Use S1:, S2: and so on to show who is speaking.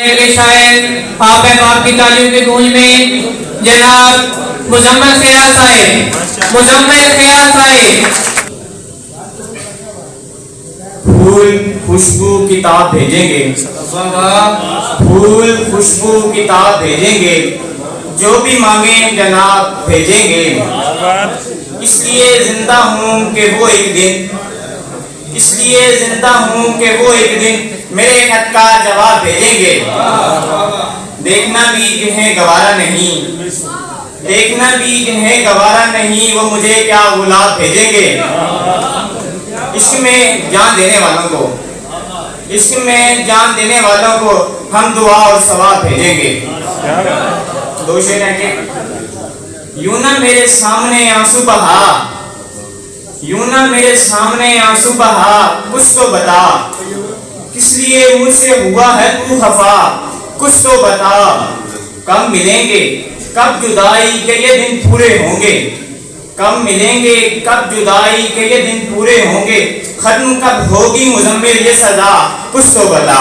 S1: شاعر آپ باپ کی تعلیم کی گونج میں جناب مزمل خیال صاحب
S2: پھول خوشبو کتاب بھیجیں گے، پھول خوشبو کتاب بھیجیں گے، جو بھی مانگیں جناب بھیجیں گے، اس لیے زندہ ہوں کہ وہ ایک دن، اس لیے زندہ ہوں کہ وہ ایک دن میرے خط کا جواب بھیجیں گے۔ دیکھنا بھی جنہیں گوارا نہیں، دیکھنا بھی جنہیں گوارا نہیں، وہ مجھے کیا گلاب بھیجیں گے۔ عشق میں جان دینے والوں کو، عشق میں جان دینے والوں کو ہم دعا اور ثواب بھیجیں گے۔ دو شعر ہیں کہ یوں نہ میرے سامنے آنسو بہا، یوں نہ میرے سامنے آنسو بہا، کچھ تو بتا کس لیے مجھ سے ہوا ہے تو خفا، کچھ تو بتا کب ملیں گے کب جدائی کے یہ دن پورے ہوں گے، کب ملیں گے کب جدائی کے یہ دن پورے ہوں گے، ختم کب ہوگی مزمل یہ سزا، کچھ تو بتا۔